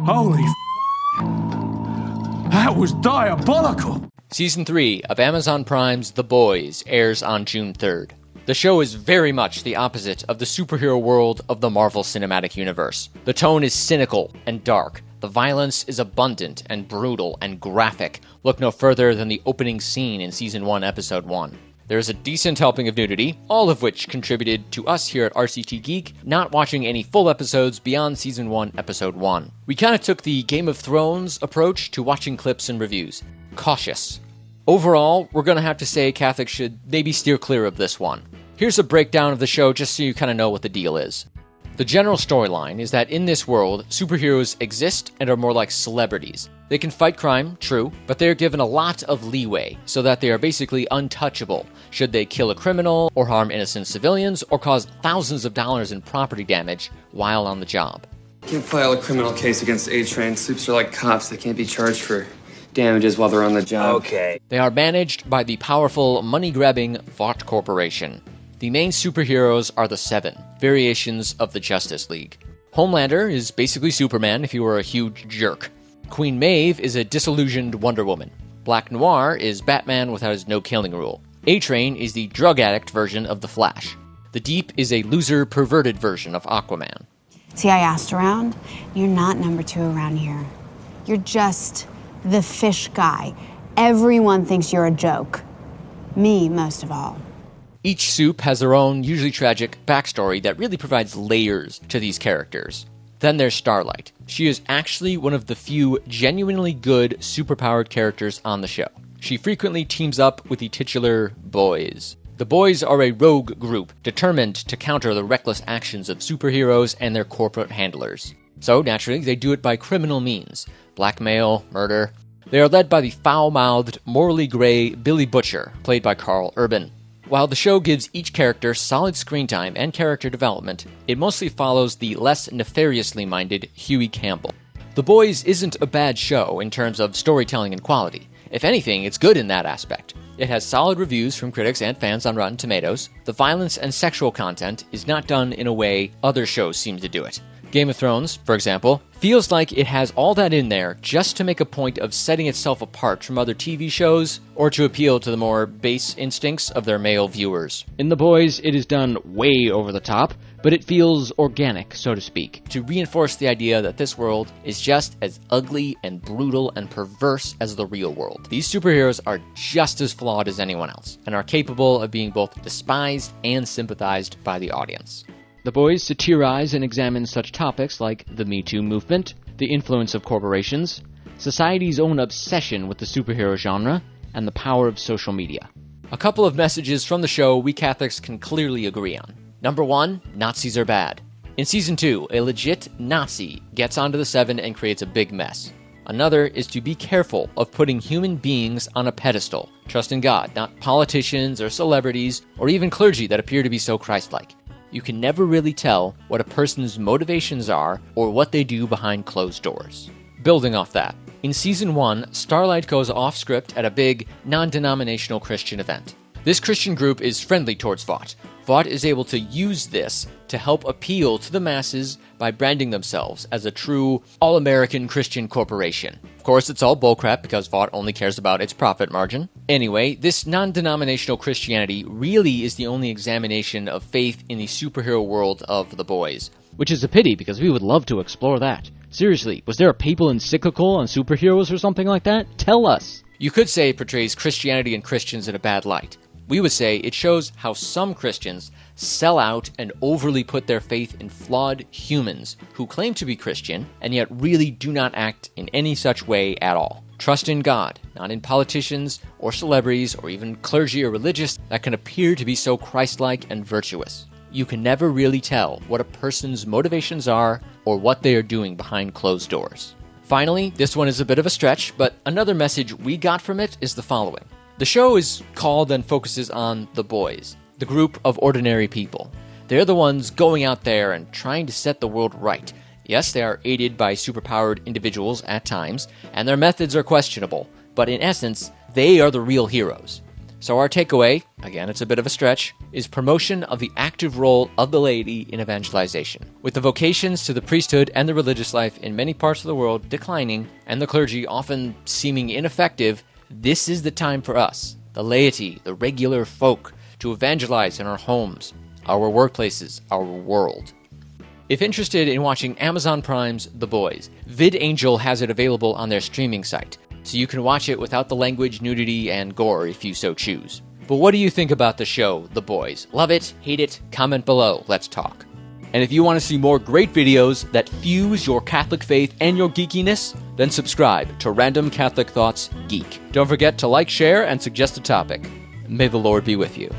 Holy that was diabolical! Season 3 of Amazon Prime's The Boys airs on June 3rd. The show is very much the opposite of the superhero world of the Marvel Cinematic Universe. The tone is cynical and dark. The violence is abundant and brutal and graphic. Look no further than the opening scene in Season 1, Episode 1. There is a decent helping of nudity, all of which contributed to us here at RCT Geek not watching any full episodes beyond Season 1, Episode 1. We kind of took the Game of Thrones approach to watching clips and reviews. Cautious. Overall, we're going to have to say Catholics should maybe steer clear of this one. Here's a breakdown of the show just so you kind of know what the deal is. The general storyline is that in this world, superheroes exist and are more like celebrities. They can fight crime, true, but they are given a lot of leeway, so that they are basically untouchable should they kill a criminal, or harm innocent civilians, or cause thousands of dollars in property damage while on the job. Can't file a criminal case against A-Train. Supes are like cops. They can't be charged for damages while they're on the job. Okay. They are managed by the powerful, money-grabbing Vought Corporation. The main superheroes are the Seven, variations of the Justice League. Homelander is basically Superman if he were a huge jerk. Queen Maeve is a disillusioned Wonder Woman. Black Noir is Batman without his no-killing rule. A-Train is the drug addict version of the Flash. The Deep is a loser, perverted version of Aquaman. See, I asked around. You're not number 2 around here. You're just the fish guy. Everyone thinks you're a joke. Me, most of all. Each soup has their own, usually tragic, backstory that really provides layers to these characters. Then there's Starlight. She is actually one of the few genuinely good, superpowered characters on the show. She frequently teams up with the titular Boys. The Boys are a rogue group determined to counter the reckless actions of superheroes and their corporate handlers. So, naturally, they do it by criminal means. Blackmail, murder. They are led by the foul-mouthed, morally gray Billy Butcher, played by Carl Urban. While the show gives each character solid screen time and character development, it mostly follows the less nefariously minded Huey Campbell. The Boys isn't a bad show in terms of storytelling and quality. If anything, it's good in that aspect. It has solid reviews from critics and fans on Rotten Tomatoes. The violence and sexual content is not done in a way other shows seem to do it. Game of Thrones, for example, feels like it has all that in there just to make a point of setting itself apart from other TV shows, or to appeal to the more base instincts of their male viewers. In The Boys, it is done way over the top, but it feels organic, so to speak, to reinforce the idea that this world is just as ugly and brutal and perverse as the real world. These superheroes are just as flawed as anyone else, and are capable of being both despised and sympathized by the audience. The Boys satirize and examine such topics like the Me Too movement, the influence of corporations, society's own obsession with the superhero genre, and the power of social media. A couple of messages from the show we Catholics can clearly agree on. Number 1, Nazis are bad. In Season 2, a legit Nazi gets onto the Seven and creates a big mess. Another is to be careful of putting human beings on a pedestal. Trust in God, not politicians or celebrities, or even clergy that appear to be so Christ-like. You can never really tell what a person's motivations are or what they do behind closed doors. Building off that, in Season 1, Starlight goes off script at a big, non-denominational Christian event. This Christian group is friendly towards Vought. Vought is able to use this to help appeal to the masses by branding themselves as a true, all-American Christian corporation. Of course, it's all bullcrap because Vought only cares about its profit margin. Anyway, this non-denominational Christianity really is the only examination of faith in the superhero world of The Boys. Which is a pity, because we would love to explore that. Seriously, was there a papal encyclical on superheroes or something like that? Tell us! You could say it portrays Christianity and Christians in a bad light. We would say it shows how some Christians sell out and overly put their faith in flawed humans who claim to be Christian and yet really do not act in any such way at all. Trust in God, not in politicians or celebrities or even clergy or religious that can appear to be so Christ-like and virtuous. You can never really tell what a person's motivations are or what they are doing behind closed doors. Finally, this one is a bit of a stretch, but another message we got from it is the following. The show is called and focuses on the boys, the group of ordinary people. They're the ones going out there and trying to set the world right. Yes, they are aided by superpowered individuals at times, and their methods are questionable, but in essence, they are the real heroes. So our takeaway, again it's a bit of a stretch, is promotion of the active role of the laity in evangelization. With the vocations to the priesthood and the religious life in many parts of the world declining, and the clergy often seeming ineffective, this is the time for us, the laity, the regular folk, to evangelize in our homes, our workplaces, our world. If interested in watching Amazon Prime's The Boys, VidAngel has it available on their streaming site, so you can watch it without the language, nudity, and gore if you so choose. But what do you think about the show, The Boys? Love it? Hate it? Comment below. Let's talk. And if you want to see more great videos that fuse your Catholic faith and your geekiness, then subscribe to Random Catholic Thoughts Geek. Don't forget to like, share, and suggest a topic. May the Lord be with you.